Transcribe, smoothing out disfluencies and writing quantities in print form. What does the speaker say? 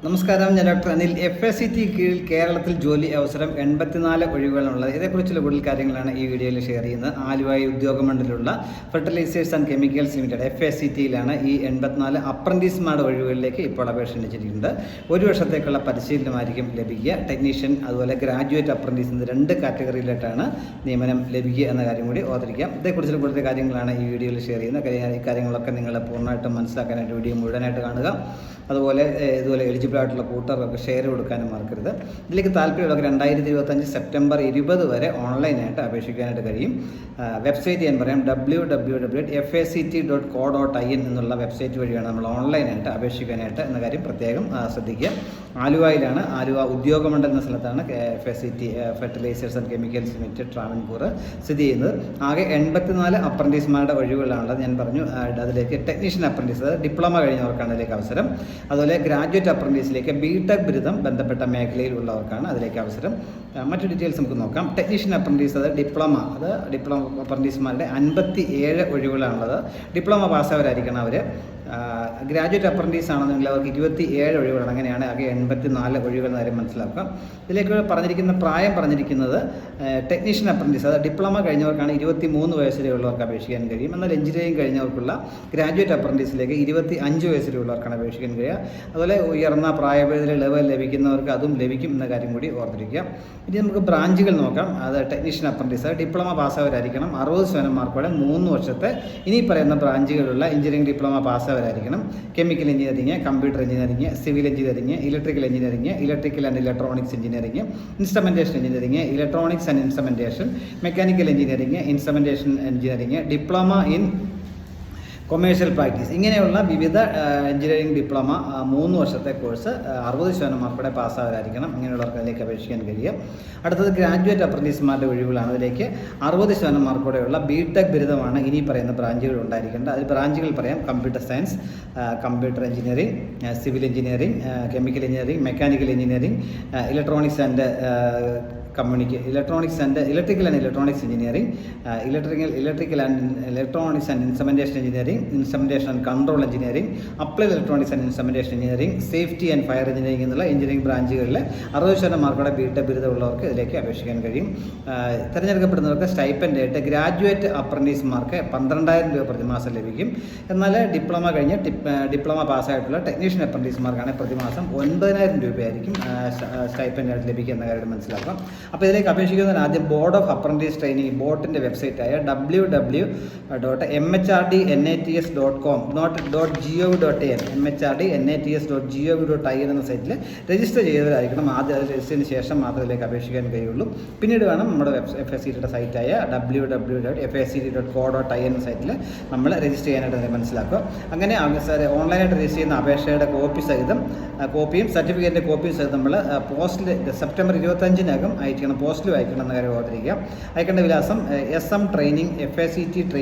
നമസ്കാരം, ഞാൻ doctor Anil. FACT കീഴിൽ കേരളത്തിൽ ജോലി അവസരം 84 ഒഴിവുകളുള്ളത്. ഇതേക്കുറിച്ചുള്ള കൂടുതൽ കാര്യങ്ങളാണ് ഈ വീഡിയോയിൽ ഷെയർ ചെയ്യുന്നത്. ആലുവായി ഉദ്യോഗമണ്ഡലത്തിലുള്ള ഫെർട്ടിലൈസേഴ്സ് ആൻഡ് കെമിക്കൽസ് ലിമിറ്റഡ് FACTയിലാണ് ഈ 84 അപ്രന്റീസ്മാരുടെ ഒഴിവുകളിലേക്ക് ഇപ്പോൾ അപേക്ഷ ക്ഷണിച്ചിട്ടുണ്ട്. ഒരു വർഷത്തേക്കുള്ള പരിശീലനമായിരിക്കും ലഭിക്കുക. ടെക്നീഷ്യൻ അതുപോലെ ഗ്രാജുവേറ്റ് അപ്രന്റീസ് എന്ന 2 കാറ്റഗറിയിലായിട്ടാണ് നിയമനം ലഭിക്കുക എന്ന കാര്യം കൂടി ഓർത്തിരിക്കാം. ഇതേക്കുറിച്ചുള്ള കൂടുതൽ കാര്യങ്ങളാണ് ഈ വീഡിയോയിൽ ഷെയർ ചെയ്യുന്നത്. ഈ കാര്യങ്ങളൊക്കെ നിങ്ങൾ പൂർണ്ണമായിട്ടും മനസ്സിലാക്കാനായിട്ട് വീഡിയോ മുഴുവനായിട്ട് കാണുക. അതുപോലെ ഇതുപോലെ എലിജിബിൾ ആയിട്ടുള്ള കൂട്ടുകാർക്ക് ഷെയർ കൊടുക്കാനും മറക്കരുത്. ഇതിലേക്ക് താല്പര്യമുള്ളവർക്ക് 2025 സെപ്റ്റംബർ 20 വരെ ഓൺലൈനായിട്ട് അപേക്ഷിക്കാനായിട്ട് കഴിയും. വെബ്സൈറ്റ് ഞാൻ പറയാം, www.fact.co.in എന്നുള്ള വെബ്സൈറ്റ് വഴിയാണ് നമ്മൾ ഓൺലൈനായിട്ട് അപേക്ഷിക്കാനായിട്ട് എന്ന കാര്യം പ്രത്യേകം ശ്രദ്ധിക്കുക. ആലുവയിലാണ്, ആലുവ ഉദ്യോഗമണ്ഡലം എന്ന സ്ഥലത്താണ് FACT fertilisers and chemicals limited Travancore സ്ഥിതി ചെയ്യുന്നത്. ആകെ 84 അപ്രന്റീസ്മാരുടെ ഒഴിവുകളാണുള്ളത്. ഞാൻ പറഞ്ഞു, അതിലേക്ക് ടെക്നീഷ്യൻ അപ്രന്റീസ്, അതായത് ഡിപ്ലോമ കഴിഞ്ഞവർക്കാണ് അതിലേക്ക് അവസരം. അതുപോലെ ഗ്രാജുവേറ്റ് അപ്രന്റീസിലേക്ക് BTech ബിരുദം ബന്ധപ്പെട്ട മേഖലയിൽ ഉള്ളവർക്കാണ് അതിലേക്ക് അവസരം. മറ്റു ഡീറ്റെയിൽസ് നമുക്ക് നോക്കാം. ടെക്നീഷ്യൻ അപ്രന്റീസ്, അത് ഡിപ്ലോമ അപ്രന്റീസ്മാരുടെ 57 ഒഴിവുകളാണുള്ളത്. ഡിപ്ലോമ പാസ്സായവരായിരിക്കണം അവർ. ഗ്രാജുവേറ്റ് അപ്രന്റീസ് ആണെന്നുണ്ടെങ്കിൽ അവർക്ക് 27 ഒഴിവുകൾ. അങ്ങനെയാണ് ആകെ 84 ഒഴിവുകൾ കാര്യം മനസ്സിലാക്കുക. ഇതിലേക്ക് പറഞ്ഞിരിക്കുന്ന പ്രായം പറഞ്ഞിരിക്കുന്നത് ടെക്നീഷ്യൻ അപ്രന്റീസ്, അത് ഡിപ്ലോമ കഴിഞ്ഞവർക്കാണ് 23 വയസ്സിലുള്ളവർക്ക് അപേക്ഷിക്കാൻ കഴിയും. എന്നാൽ എഞ്ചിനീയറിംഗ് കഴിഞ്ഞവർക്കുള്ള ഗ്രാജുവേറ്റ് അപ്രന്റീസിലേക്ക് 25 വയസ്സിലുള്ളവർക്കാണ് അപേക്ഷിക്കാൻ കഴിയുക. അതുപോലെ ഉയർന്ന പ്രായപരിധിയിലെ ലെവൽ ലഭിക്കുന്നവർക്ക് അതും ലഭിക്കും എന്ന കാര്യം കൂടി ഓർത്തിരിക്കുക. ഇനി നമുക്ക് ബ്രാഞ്ചുകൾ നോക്കാം. അത് ടെക്നീഷ്യൻ അപ്രന്റീസ്, ഡിപ്ലോമ പാസ്സായവരായിരിക്കണം. 60% മാർക്കോടെ 3 വർഷത്തെ ഇനി പറയുന്ന ബ്രാഞ്ചുകളുള്ള എഞ്ചിനീയറിംഗ് ഡിപ്ലോമ പാസ്സായവരായിരിക്കണം. Chemical engineering, computer engineering, civil engineering, electrical engineering, electrical and electronics engineering, instrumentation engineering, electronics and instrumentation, mechanical engineering, instrumentation engineering, diploma in commercial practice, ഇങ്ങനെയുള്ള വിവിധ എഞ്ചിനീയറിംഗ് ഡിപ്ലോമ 3 വർഷത്തെ course 60% മാർക്കോടെ പാസ്സാവരായിരിക്കണം. ഇങ്ങനെയുള്ളവർക്ക് അതിലേക്ക് അപേക്ഷിക്കാൻ കഴിയും. അടുത്തത് ഗ്രാജുവേറ്റ് അപ്രന്റീസ്മാരുടെ ഒഴിവുകളാണ്. അതിലേക്ക് 60% മാർക്കോടെയുള്ള BTech ബിരുദമാണ് ഇനി പറയുന്ന ബ്രാഞ്ചുകൾ ഉണ്ടായിരിക്കേണ്ടത്. അതിൽ ബ്രാഞ്ചുകൾ പറയാം: computer science, computer engineering, civil engineering, chemical engineering, mechanical engineering, electronics and electrical and electronics engineering, electrical and electronics and instrumentation engineering, instrumentation and control engineering, applied electronics and instrumentation engineering, safety and fire engineering എന്നുള്ള engineering ബ്രാഞ്ചുകളിൽ 60% മാർക്കോടെ BTech ബിരുദമുള്ളവർക്ക് ഇതിലേക്ക് അപേക്ഷിക്കാൻ കഴിയും. തിരഞ്ഞെടുക്കപ്പെടുന്നവർക്ക് stipend ആയിട്ട് graduate അപ്രന്റീസ്മാർക്ക് 12,000 രൂപ പ്രതിമാസം ലഭിക്കും. എന്നാൽ ഡിപ്ലോമ കഴിഞ്ഞ് ഡിപ്ലോമ പാസ്സായിട്ടുള്ള ടെക്നീഷ്യൻ അപ്രന്റീസ്മാർക്കാണ് പ്രതിമാസം 9,000 രൂപയായിരിക്കും സ്റ്റൈപ്പൻഡ് ആയിട്ട് ലഭിക്കുക എന്ന കാര്യം മനസ്സിലാക്കാം. അപ്പോൾ ഇതിലേക്ക് അപേക്ഷിക്കുന്നതിന് ആദ്യം ബോർഡ് ഓഫ് അപ്രന്റീസ് ട്രെയിനിങ് ബോർഡിൻ്റെ വെബ്സൈറ്റായ www.mhrds.com.gov.in mhrdsnats.gov.in എന്ന സൈറ്റിൽ രജിസ്റ്റർ ചെയ്തവരായിരിക്കണം. ആദ്യം അത് രജിസ്റ്റർ ചെയ്തതിന് ശേഷം മാത്രമേ ഇതിലേക്ക് അപേക്ഷിക്കാൻ കഴിയുള്ളൂ. പിന്നീട് വേണം നമ്മുടെ FACTയുടെ സൈറ്റായ www.fact.co.in എന്ന സൈറ്റിൽ നമ്മൾ രജിസ്റ്റർ ചെയ്യാനായിട്ട് മനസ്സിലാക്കുക. അങ്ങനെ ഓൺലൈനായിട്ട് രജിസ്റ്റർ ചെയ്യുന്ന അപേക്ഷയുടെ കോപ്പിയും സർട്ടിഫിക്കറ്റിൻ്റെ കോപ്പിയും സഹിതം നമ്മൾ പോസ്റ്റിൽ സെപ്റ്റംബർ 25-നകം അയക്കണം. പോസ്റ്റിലും അയക്കണം എന്ന കാര്യം ഓർത്തിരിക്കുക. അയക്കേണ്ട വിലാസം SM ട്രെയിനിങ് FACT ട്രെയിനിങ്